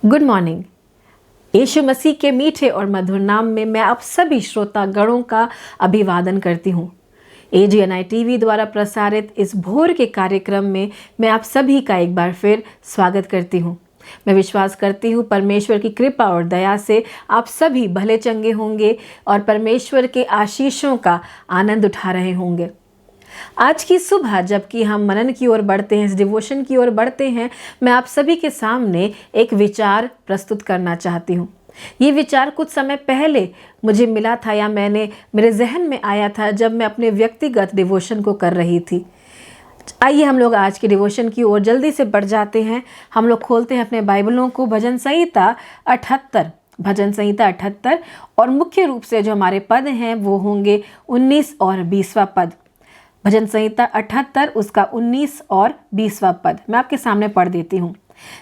Good morning. यीशु मसीह के मीठे और मधुर नाम में मैं आप सभी श्रोतागणों का अभिवादन करती हूँ। AGNI टीवी द्वारा प्रसारित इस भोर के कार्यक्रम में मैं आप सभी का एक बार फिर स्वागत करती हूँ। मैं विश्वास करती हूँ परमेश्वर की कृपा और दया से आप सभी भले चंगे होंगे और परमेश्वर के आशीषों का आनंद उठा रहे होंगे। आज की सुबह जबकि हम मनन की ओर बढ़ते हैं, इस डिवोशन की ओर बढ़ते हैं, मैं आप सभी के सामने एक विचार प्रस्तुत करना चाहती हूँ। ये विचार कुछ समय पहले मुझे मिला था या मेरे जहन में आया था जब मैं अपने व्यक्तिगत डिवोशन को कर रही थी। आइए हम लोग आज के डिवोशन की ओर जल्दी से बढ़ जाते हैं। हम लोग खोलते हैं अपने बाइबलों को भजन संहिता 78 और मुख्य रूप से जो हमारे पद हैं वो होंगे 19 और 20वां पद। भजन संहिता 78 उसका 19 और 20वां पद मैं आपके सामने पढ़ देती हूँ।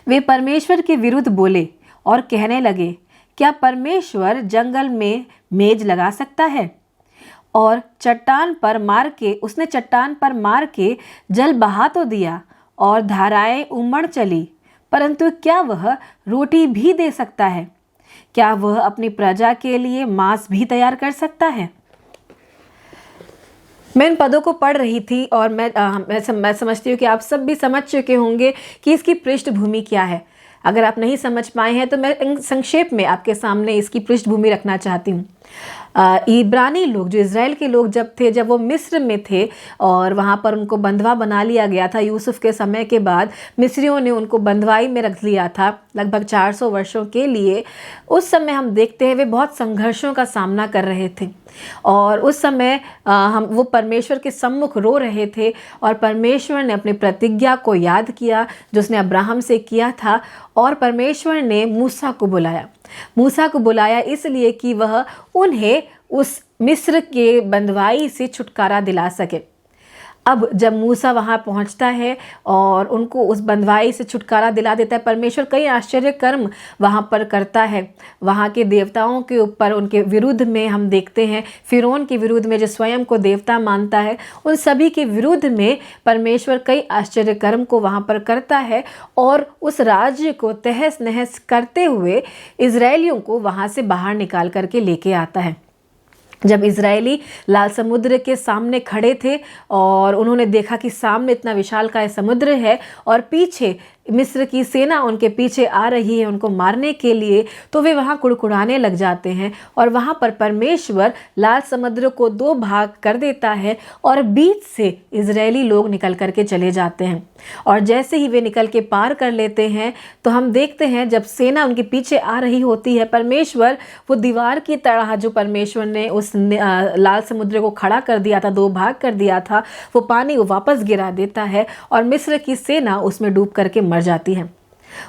वे परमेश्वर के विरुद्ध बोले और कहने लगे, क्या परमेश्वर जंगल में मेज लगा सकता है? और उसने चट्टान पर मार के जल बहा तो दिया और धाराएं उमड़ चली, परंतु क्या वह रोटी भी दे सकता है? क्या वह अपनी प्रजा के लिए मांस भी तैयार कर सकता है? मैं इन पदों को पढ़ रही थी और मैं समझती हूँ कि आप सब भी समझ चुके होंगे कि इसकी पृष्ठभूमि क्या है। अगर आप नहीं समझ पाए हैं तो मैं संक्षेप में आपके सामने इसकी पृष्ठभूमि रखना चाहती हूँ। इब्रानी लोग, जो इज़राइल के लोग जब वो मिस्र में थे और वहाँ पर उनको बंधवा बना लिया गया था, यूसुफ के समय के बाद मिस्रियों ने उनको बंधवाई में रख लिया था लगभग 400 वर्षों के लिए। उस समय हम देखते हैं वे बहुत संघर्षों का सामना कर रहे थे और उस समय वो परमेश्वर के सम्मुख रो रहे थे और परमेश्वर ने अपनी प्रतिज्ञा को याद किया जो उसने अब्राहम से किया था और परमेश्वर ने मूसा को बुलाया इसलिए कि वह उन्हें उस मिस्र के बंधवाई से छुटकारा दिला सके। अब जब मूसा वहाँ पहुँचता है और उनको उस बंधवाई से छुटकारा दिला देता है, परमेश्वर कई आश्चर्य कर्म वहाँ पर करता है। वहाँ के देवताओं के ऊपर, उनके विरुद्ध में हम देखते हैं, फिरौन के विरुद्ध में जो स्वयं को देवता मानता है, उन सभी के विरुद्ध में परमेश्वर कई आश्चर्य कर्म को वहाँ पर करता है और उस राज्य को तहस नहस करते हुए इजरायलियों को वहाँ से बाहर निकाल करके लेके आता है। जब इजरायली लाल समुद्र के सामने खड़े थे और उन्होंने देखा कि सामने इतना विशालकाय समुद्र है और पीछे मिस्र की सेना उनके पीछे आ रही है उनको मारने के लिए, तो वे वहाँ कुड़कुड़ाने लग जाते हैं और वहाँ पर परमेश्वर लाल समुद्र को 2 भाग कर देता है और बीच से इजरायली लोग निकल करके चले जाते हैं। और जैसे ही वे निकल के पार कर लेते हैं तो हम देखते हैं जब सेना उनके पीछे आ रही होती है, परमेश्वर वो दीवार की तरह जो परमेश्वर ने उस लाल समुद्र को खड़ा कर दिया था, 2 भाग कर दिया था, वो पानी वो वापस गिरा देता है और मिस्र की सेना उसमें डूब करके मर जाती है।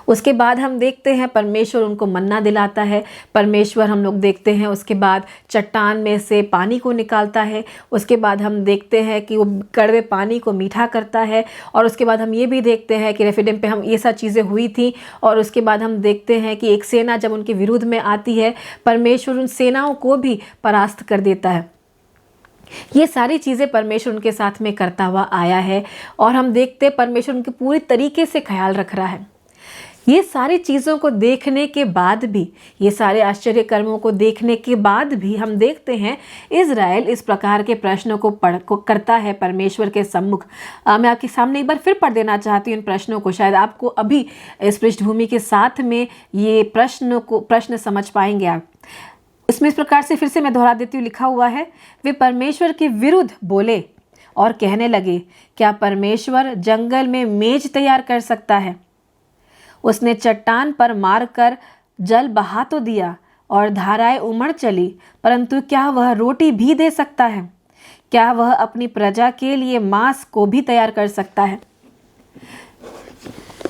उसके बाद हम देखते हैं परमेश्वर उनको मन्ना दिलाता है। परमेश्वर हम लोग देखते हैं उसके बाद चट्टान में से पानी को निकालता है। उसके बाद हम देखते हैं कि वो कड़वे पानी को मीठा करता है और उसके बाद हम ये भी देखते हैं कि रेफिडिम पे हम ये सब चीज़ें हुई थी और उसके बाद हम देखते हैं कि एक सेना जब उनके विरुद्ध में आती है, परमेश्वर उन सेनाओं को भी परास्त कर देता है। ये सारी चीज़ें परमेश्वर उनके साथ में करता हुआ आया है और हम देखते हैं परमेश्वर उनके पूरी तरीके से ख्याल रख रहा है। ये सारी चीज़ों को देखने के बाद भी, ये सारे आश्चर्य कर्मों को देखने के बाद भी हम देखते हैं इज़राइल इस प्रकार के प्रश्नों को करता है परमेश्वर के सम्मुख। मैं आपके सामने एक बार फिर पढ़ देना चाहती हूँ इन प्रश्नों को, शायद आपको अभी इस पृष्ठभूमि के साथ में ये प्रश्न समझ पाएंगे आप। इसमें इस प्रकार से फिर से मैं दोहरा देती हूँ, लिखा हुआ है, वे परमेश्वर के विरुद्ध बोले और कहने लगे, क्या परमेश्वर जंगल में मेज तैयार कर सकता है? उसने चट्टान पर मारकर जल बहा तो दिया और धाराएं उमड़ चली, परंतु क्या वह रोटी भी दे सकता है? क्या वह अपनी प्रजा के लिए मांस को भी तैयार कर सकता है?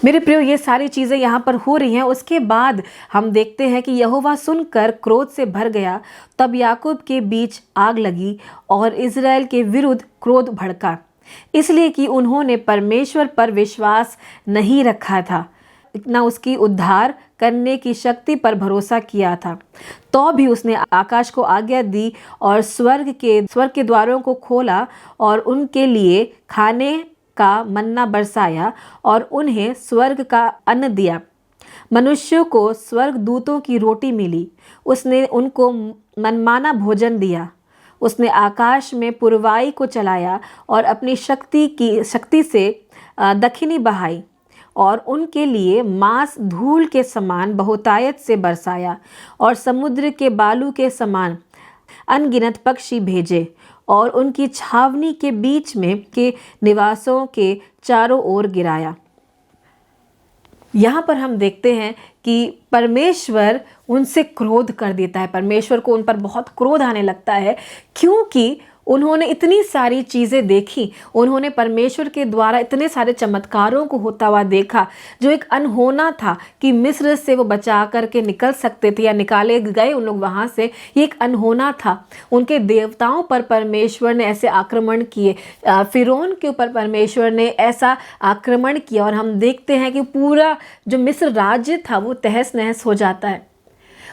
मेरे प्रियो, ये सारी चीज़ें यहाँ पर हो रही हैं। उसके बाद हम देखते हैं कि यहोवा सुनकर क्रोध से भर गया, तब याकूब के बीच आग लगी और इज़राइल के विरुद्ध क्रोध भड़का, इसलिए कि उन्होंने परमेश्वर पर विश्वास नहीं रखा था, न उसकी उद्धार करने की शक्ति पर भरोसा किया था। तो भी उसने आकाश को आज्ञा दी और स्वर्ग के द्वारों को खोला और उनके लिए खाने का मन्ना बरसाया और उन्हें स्वर्ग का अन्न दिया। मनुष्यों को स्वर्गदूतों की रोटी मिली, उसने उनको मनमाना भोजन दिया। उसने आकाश में पुरवाई को चलाया और अपनी शक्ति से दक्षिणी बहाई, और उनके लिए मांस धूल के समान बहुतायत से बरसाया, और समुद्र के बालू के समान अनगिनत पक्षी भेजे, और उनकी छावनी के बीच में के निवासों के चारों ओर गिराया। यहाँ पर हम देखते हैं कि परमेश्वर उनसे क्रोध कर देता है। परमेश्वर को उन पर बहुत क्रोध आने लगता है, क्योंकि उन्होंने इतनी सारी चीज़ें देखी, उन्होंने परमेश्वर के द्वारा इतने सारे चमत्कारों को होता हुआ देखा, जो एक अनहोना था कि मिस्र से वो बचा करके निकल सकते थे या निकाले गए उन लोग वहाँ से, ये एक अनहोना था। उनके देवताओं पर परमेश्वर ने ऐसे आक्रमण किए, फिरौन के ऊपर परमेश्वर ने ऐसा आक्रमण किया, और हम देखते हैं कि पूरा जो मिस्र राज्य था वो तहस नहस हो जाता है।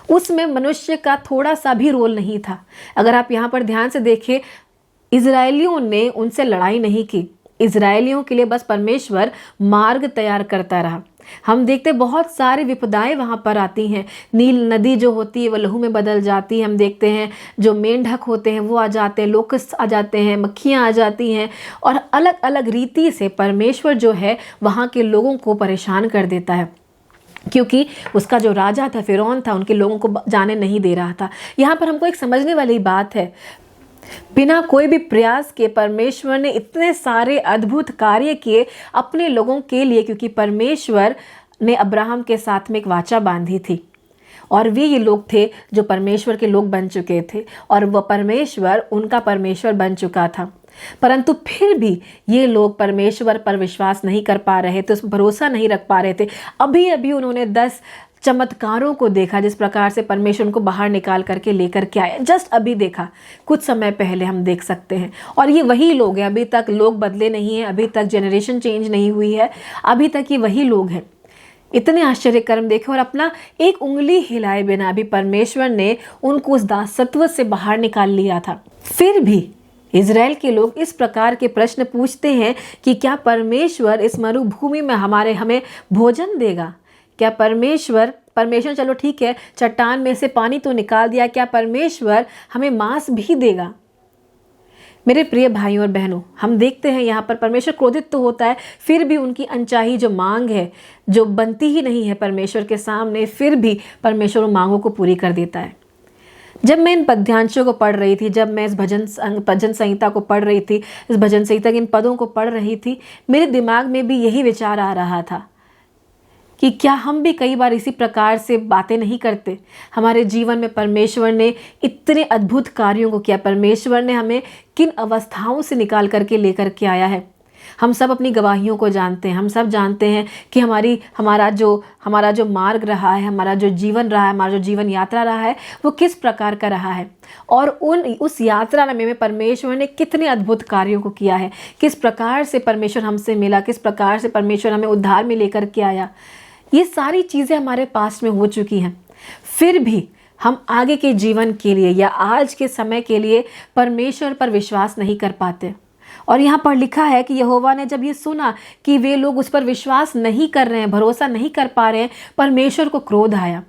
उसमें मनुष्य का थोड़ा सा भी रोल नहीं था। अगर आप यहाँ पर ध्यान से देखें, इजरायलियों ने उनसे लड़ाई नहीं की, इजरायलियों के लिए बस परमेश्वर मार्ग तैयार करता रहा। हम देखते बहुत सारी विपदाएं वहाँ पर आती हैं। नील नदी जो होती है वह लहू में बदल जाती है। हम देखते हैं जो मेंढक होते हैं वो आ जाते हैं, लोकस्ट आ जाते हैं, मक्खियाँ आ जाती हैं, और अलग अलग रीति से परमेश्वर जो है वहाँ के लोगों को परेशान कर देता है, क्योंकि उसका जो राजा था, फिरौन था, उनके लोगों को जाने नहीं दे रहा था। यहाँ पर हमको एक समझने वाली बात है, बिना कोई भी प्रयास के परमेश्वर ने इतने सारे अद्भुत कार्य किए अपने लोगों के लिए, क्योंकि परमेश्वर ने अब्राहम के साथ में एक वाचा बांधी थी, और वे ये लोग थे जो परमेश्वर के लोग बन चुके थे, और वह परमेश्वर उनका परमेश्वर बन चुका था। परंतु फिर भी ये लोग परमेश्वर पर विश्वास नहीं कर पा रहे थे, उस पर भरोसा नहीं रख पा रहे थे। अभी अभी उन्होंने 10 चमत्कारों को देखा, जिस प्रकार से परमेश्वर उनको बाहर निकाल करके लेकर के आया। जस्ट अभी देखा, कुछ समय पहले हम देख सकते हैं। और ये वही लोग हैं, अभी तक लोग बदले नहीं हैं, अभी तक जनरेशन चेंज नहीं हुई है, अभी तक ये वही लोग हैं। इतने आश्चर्य कर्म देखे, और अपना एक उंगली हिलाए बिना भी परमेश्वर ने उनको उस दासत्व से बाहर निकाल लिया था। फिर भी इज़राइल के लोग इस प्रकार के प्रश्न पूछते हैं कि क्या परमेश्वर इस मरुभूमि में हमें भोजन देगा? क्या परमेश्वर चलो ठीक है, चट्टान में से पानी तो निकाल दिया, क्या परमेश्वर हमें मांस भी देगा? मेरे प्रिय भाइयों और बहनों, हम देखते हैं यहाँ पर परमेश्वर क्रोधित तो होता है, फिर भी उनकी अनचाही जो मांग है, जो बनती ही नहीं है परमेश्वर के सामने, फिर भी परमेश्वर उन मांगों को पूरी कर देता है। जब मैं इन पद्यांशों को पढ़ रही थी, जब मैं इस भजन संहिता को पढ़ रही थी, इस भजन संहिता के इन पदों को पढ़ रही थी, मेरे दिमाग में भी यही विचार आ रहा था कि क्या हम भी कई बार इसी प्रकार से बातें नहीं करते? हमारे जीवन में परमेश्वर ने इतने अद्भुत कार्यों को किया, परमेश्वर ने हमें किन अवस्थाओं से निकाल करके लेकर के आया है। हम सब अपनी गवाहियों को जानते हैं, हम सब जानते हैं कि हमारा जो मार्ग रहा है, हमारा जो जीवन रहा है, हमारा जो जीवन यात्रा रहा है, वो किस प्रकार का रहा है, और उस यात्रा में परमेश्वर ने कितने अद्भुत कार्यों को किया है, किस प्रकार से परमेश्वर हमसे मिला, किस प्रकार से परमेश्वर हमें उद्धार में लेकर के आया। ये सारी चीज़ें हमारे पास में हो चुकी हैं, फिर भी हम आगे के जीवन के लिए या आज के समय के लिए परमेश्वर पर विश्वास नहीं कर पाते। और यहाँ पर लिखा है कि यहोवा ने जब ये सुना कि वे लोग उस पर विश्वास नहीं कर रहे हैं, भरोसा नहीं कर पा रहे हैं, परमेश्वर को क्रोध आया।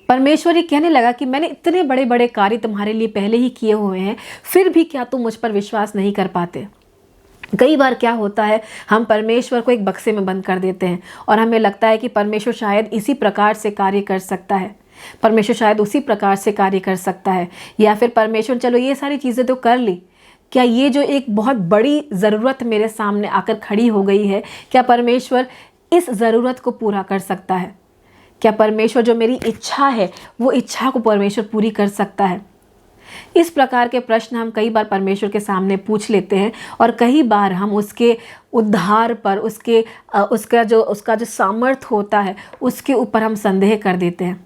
परमेश्वर ये कहने लगा कि मैंने इतने बड़े बड़े कार्य तुम्हारे लिए पहले ही किए हुए हैं, फिर भी क्या तुम मुझ पर विश्वास नहीं कर पाते? कई बार क्या होता है, हम परमेश्वर को एक बक्से में बंद कर देते हैं और हमें लगता है कि परमेश्वर शायद इसी प्रकार से कार्य कर सकता है, परमेश्वर शायद उसी प्रकार से कार्य कर सकता है, या फिर परमेश्वर चलो ये सारी चीज़ें तो कर ली, क्या ये जो एक बहुत बड़ी ज़रूरत मेरे सामने आकर खड़ी हो गई है, क्या परमेश्वर इस ज़रूरत को पूरा कर सकता है? क्या परमेश्वर जो मेरी इच्छा है वो इच्छा को परमेश्वर पूरी कर सकता है? इस प्रकार के प्रश्न हम कई बार परमेश्वर के सामने पूछ लेते हैं, और कई बार हम उसके उद्धार पर, उसका जो सामर्थ्य होता है उसके ऊपर हम संदेह कर देते हैं।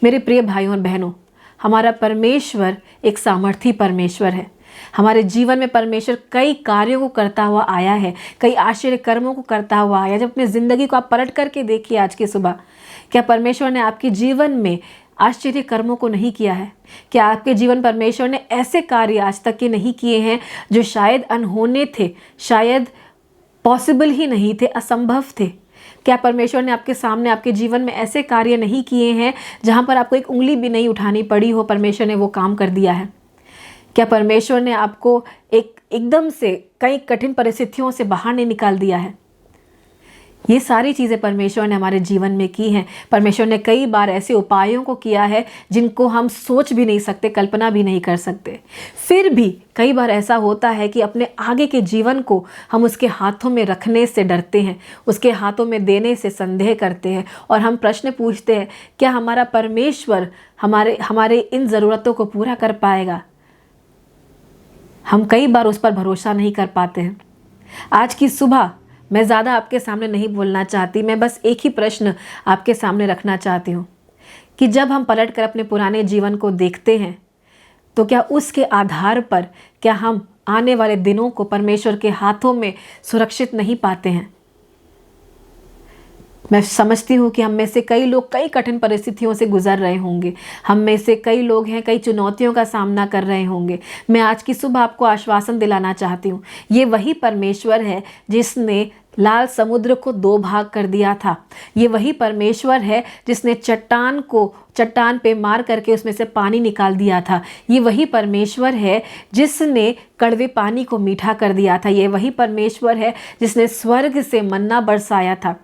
मेरे प्रिय भाइयों और बहनों, हमारा परमेश्वर एक सामर्थी परमेश्वर है। हमारे जीवन में परमेश्वर कई कार्यों को करता हुआ आया है, कई आश्चर्य कर्मों को करता हुआ आया। जब अपनी ज़िंदगी को आप पलट करके देखिए आज की सुबह, क्या परमेश्वर ने आपके जीवन में आश्चर्य कर्मों को नहीं किया है? क्या आपके जीवन परमेश्वर ने ऐसे कार्य आज तक के नहीं किए हैं जो शायद अनहोने थे, शायद पॉसिबल ही नहीं थे, असंभव थे? क्या परमेश्वर ने आपके सामने, आपके जीवन में ऐसे कार्य नहीं किए हैं जहाँ पर आपको एक उंगली भी नहीं उठानी पड़ी हो, परमेश्वर ने वो काम कर दिया है? क्या परमेश्वर ने आपको एकदम से कई कठिन परिस्थितियों से बाहर नहीं निकाल दिया है? ये सारी चीज़ें परमेश्वर ने हमारे जीवन में की हैं। परमेश्वर ने कई बार ऐसे उपायों को किया है जिनको हम सोच भी नहीं सकते, कल्पना भी नहीं कर सकते। फिर भी कई बार ऐसा होता है कि अपने आगे के जीवन को हम उसके हाथों में रखने से डरते हैं, उसके हाथों में देने से संदेह करते हैं और हम प्रश्न पूछते हैं, क्या हमारा परमेश्वर हमारे इन ज़रूरतों को पूरा कर पाएगा? हम कई बार उस पर भरोसा नहीं कर पाते हैं। आज की सुबह मैं ज़्यादा आपके सामने नहीं बोलना चाहती, मैं बस एक ही प्रश्न आपके सामने रखना चाहती हूँ कि जब हम पलट कर अपने पुराने जीवन को देखते हैं तो क्या उसके आधार पर क्या हम आने वाले दिनों को परमेश्वर के हाथों में सुरक्षित नहीं पाते हैं? मैं समझती हूँ कि हम में से कई लोग कई कठिन परिस्थितियों से गुजर रहे होंगे, हम में से कई लोग हैं कई चुनौतियों का सामना कर रहे होंगे। मैं आज की सुबह आपको आश्वासन दिलाना चाहती हूँ, ये वही परमेश्वर है जिसने लाल समुद्र को 2 भाग कर दिया था। ये वही परमेश्वर है जिसने चट्टान पे मार करके उसमें से पानी निकाल दिया था। ये वही परमेश्वर है जिसने कड़वे पानी को मीठा कर दिया था। ये वही परमेश्वर है जिसने स्वर्ग से मन्ना बरसाया था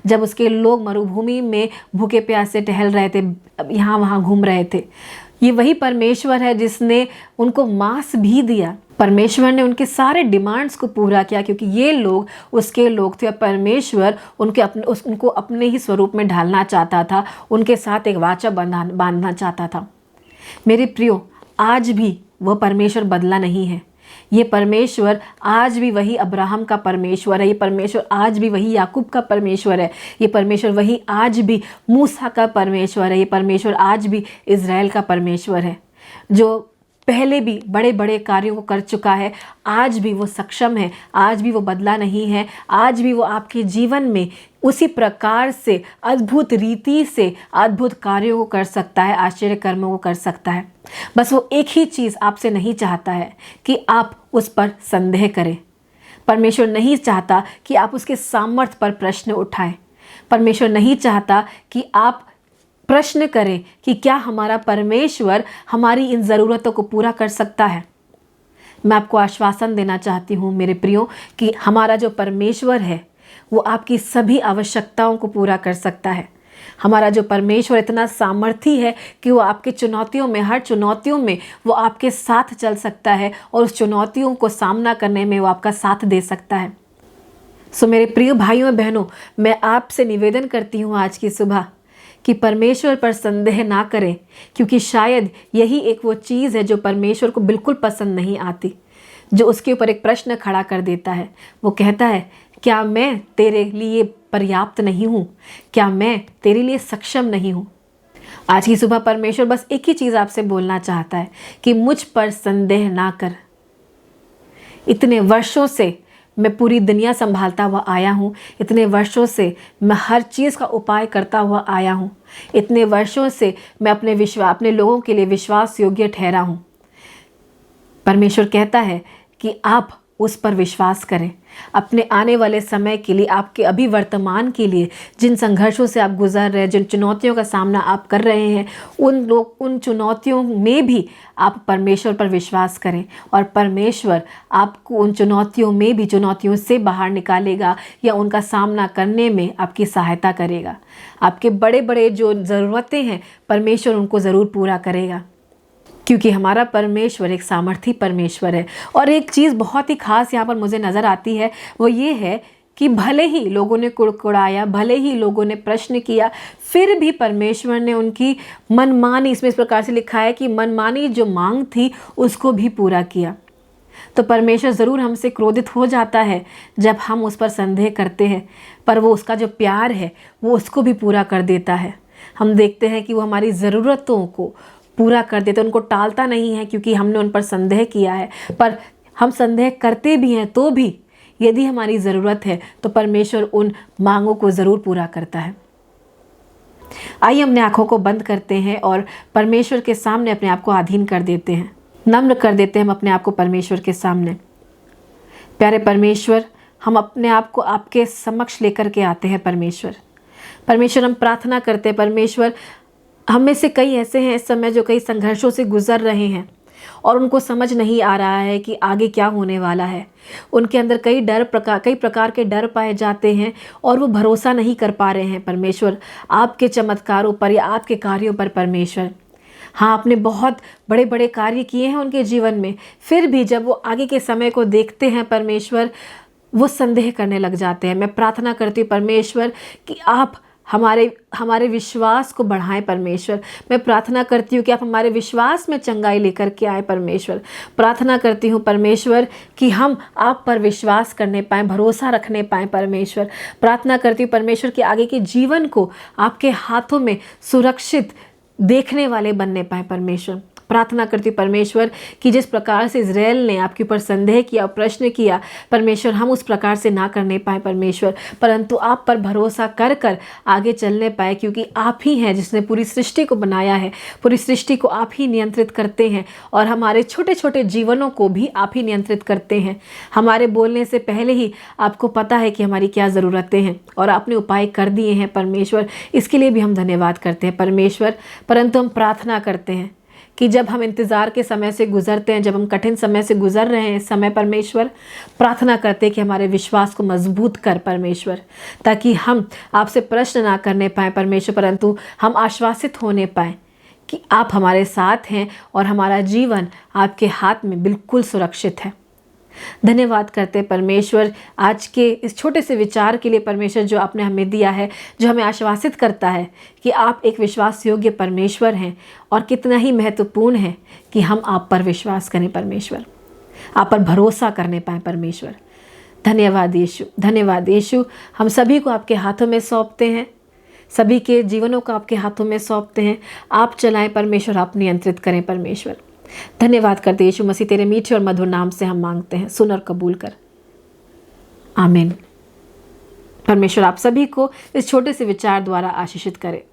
जब उसके लोग मरुभूमि में भूखे प्यासे टहल रहे थे, यहाँ वहाँ घूम रहे थे। ये वही परमेश्वर है जिसने उनको मांस भी दिया। परमेश्वर ने उनके सारे डिमांड्स को पूरा किया क्योंकि ये लोग उसके लोग थे और परमेश्वर उनको अपने ही स्वरूप में ढालना चाहता था, उनके साथ एक वाचा बांधना चाहता था। मेरे प्रियो, आज भी वह परमेश्वर बदला नहीं है। ये परमेश्वर आज भी वही अब्राहम का परमेश्वर है। ये परमेश्वर आज भी वही याकूब का परमेश्वर है। ये परमेश्वर वही आज भी मूसा का परमेश्वर है। ये परमेश्वर आज भी इज़राइल का परमेश्वर है, जो पहले भी बड़े बड़े कार्यों को कर चुका है। आज भी वो सक्षम है, आज भी वो बदला नहीं है। आज भी वो आपके जीवन में उसी प्रकार से अद्भुत रीति से अद्भुत कार्यों को कर सकता है, आश्चर्य कर्मों को कर सकता है। बस वो एक ही चीज़ आपसे नहीं चाहता है कि आप उस पर संदेह करें। परमेश्वर नहीं चाहता कि आप उसके सामर्थ्य पर प्रश्न उठाएं। परमेश्वर नहीं चाहता कि आप प्रश्न करें कि क्या हमारा परमेश्वर हमारी इन ज़रूरतों को पूरा कर सकता है। मैं आपको आश्वासन देना चाहती हूँ मेरे प्रियो कि हमारा जो परमेश्वर है वो आपकी सभी आवश्यकताओं को पूरा कर सकता है। हमारा जो परमेश्वर इतना सामर्थी है कि वो आपके चुनौतियों में, हर चुनौतियों में वो आपके साथ चल सकता है और उस चुनौतियों को सामना करने में वो आपका साथ दे सकता है। सो मेरे प्रिय भाइयों और बहनों, मैं आपसे निवेदन करती हूँ आज की सुबह कि परमेश्वर पर संदेह ना करें, क्योंकि शायद यही एक वो चीज़ है जो परमेश्वर को बिल्कुल पसंद नहीं आती, जो उसके ऊपर एक प्रश्न खड़ा कर देता है। वो कहता है, क्या मैं तेरे लिए पर्याप्त नहीं हूँ? क्या मैं तेरे लिए सक्षम नहीं हूँ? आज की सुबह परमेश्वर बस एक ही चीज़ आपसे बोलना चाहता है कि मुझ पर संदेह ना कर। इतने वर्षों से मैं पूरी दुनिया संभालता हुआ आया हूँ, इतने वर्षों से मैं हर चीज़ का उपाय करता हुआ आया हूँ, इतने वर्षों से मैं अपने लोगों के लिए विश्वास योग्य ठहरा हूँ। परमेश्वर कहता है कि आप उस पर विश्वास करें। अपने आने वाले समय के लिए, आपके अभी वर्तमान के लिए, जिन संघर्षों से आप गुजर रहे हैं, जिन चुनौतियों का सामना आप कर रहे हैं, उन चुनौतियों में भी आप परमेश्वर पर विश्वास करें और परमेश्वर आपको उन चुनौतियों में भी, चुनौतियों से बाहर निकालेगा या उनका सामना करने में आपकी सहायता करेगा। आपके बड़े बड़े जो ज़रूरतें हैं परमेश्वर उनको ज़रूर पूरा करेगा, क्योंकि हमारा परमेश्वर एक सामर्थी परमेश्वर है। और एक चीज़ बहुत ही खास यहाँ पर मुझे नज़र आती है, वो ये है कि भले ही लोगों ने कुड़कुड़ाया, भले ही लोगों ने प्रश्न किया, फिर भी परमेश्वर ने उनकी मनमानी, इसमें इस प्रकार से लिखा है कि मनमानी जो मांग थी उसको भी पूरा किया। तो परमेश्वर ज़रूर हमसे क्रोधित हो जाता है जब हम उस पर संदेह करते हैं, पर वो उसका जो प्यार है वो उसको भी पूरा कर देता है। हम देखते हैं कि वो हमारी ज़रूरतों को पूरा कर देते, उनको टालता नहीं है क्योंकि हमने उन पर संदेह किया है। पर हम संदेह करते भी हैं तो भी यदि हमारी ज़रूरत है तो परमेश्वर उन मांगों को ज़रूर पूरा करता है। आइए अपने आँखों को बंद करते हैं और परमेश्वर के सामने अपने आप को अधीन कर देते हैं, नम्र कर देते हैं हम अपने आप को परमेश्वर के सामने। प्यारे परमेश्वर, हम अपने आप को आपके समक्ष लेकर के आते हैं परमेश्वर। परमेश्वर हम प्रार्थना करते हैं परमेश्वर, हम में से कई ऐसे हैं इस समय जो कई संघर्षों से गुजर रहे हैं और उनको समझ नहीं आ रहा है कि आगे क्या होने वाला है। उनके अंदर कई प्रकार के डर पाए जाते हैं और वो भरोसा नहीं कर पा रहे हैं परमेश्वर आपके चमत्कारों पर या आपके कार्यों पर परमेश्वर। हाँ, आपने बहुत बड़े बड़े कार्य किए हैं उनके जीवन में, फिर भी जब वो आगे के समय को देखते हैं परमेश्वर, वो संदेह करने लग जाते हैं। मैं प्रार्थना करती हूँ परमेश्वर कि आप हमारे विश्वास को बढ़ाएं परमेश्वर। मैं प्रार्थना करती हूँ कि आप हमारे विश्वास में चंगाई लेकर के आए परमेश्वर। प्रार्थना करती हूँ परमेश्वर कि हम आप पर विश्वास करने पाएँ, भरोसा रखने पाएँ परमेश्वर। प्रार्थना करती हूँ परमेश्वर कि आगे के जीवन को आपके हाथों में सुरक्षित देखने वाले बनने पाए परमेश्वर। प्रार्थना करती परमेश्वर कि जिस प्रकार से इज़राइल ने आपके ऊपर संदेह किया और प्रश्न किया परमेश्वर, हम उस प्रकार से ना करने पाए परमेश्वर, परंतु आप पर भरोसा कर कर आगे चलने पाए, क्योंकि आप ही हैं जिसने पूरी सृष्टि को बनाया है। पूरी सृष्टि को आप ही नियंत्रित करते हैं और हमारे छोटे छोटे जीवनों को भी आप ही नियंत्रित करते हैं। हमारे बोलने से पहले ही आपको पता है कि हमारी क्या ज़रूरतें हैं और आपने उपाय कर दिए हैं परमेश्वर। इसके लिए भी हम धन्यवाद करते हैं परमेश्वर। परंतु हम प्रार्थना करते हैं कि जब हम इंतज़ार के समय से गुजरते हैं, जब हम कठिन समय से गुजर रहे हैं इस समय परमेश्वर, प्रार्थना करते हैं कि हमारे विश्वास को मजबूत कर परमेश्वर, ताकि हम आपसे प्रश्न ना करने पाएँ परमेश्वर, परंतु हम आश्वासित होने पाएँ कि आप हमारे साथ हैं और हमारा जीवन आपके हाथ में बिल्कुल सुरक्षित है। धन्यवाद करते परमेश्वर आज के इस छोटे से विचार के लिए परमेश्वर, जो आपने हमें दिया है, जो हमें आश्वासित करता है कि आप एक विश्वास योग्य परमेश्वर हैं और कितना ही महत्वपूर्ण है कि हम आप पर विश्वास करें परमेश्वर, आप पर भरोसा करने पाएँ परमेश्वर। धन्यवाद यीशु, धन्यवाद यीशु। हम सभी को आपके हाथों में सौंपते हैं, सभी के जीवनों को आपके हाथों में सौंपते हैं। आप चलाएं परमेश्वर, आप नियंत्रित करें परमेश्वर। धन्यवाद करते यीशु मसीह, तेरे मीठे और मधुर नाम से हम मांगते हैं, सुन और कबूल कर, आमीन। परमेश्वर आप सभी को इस छोटे से विचार द्वारा आशीषित करे।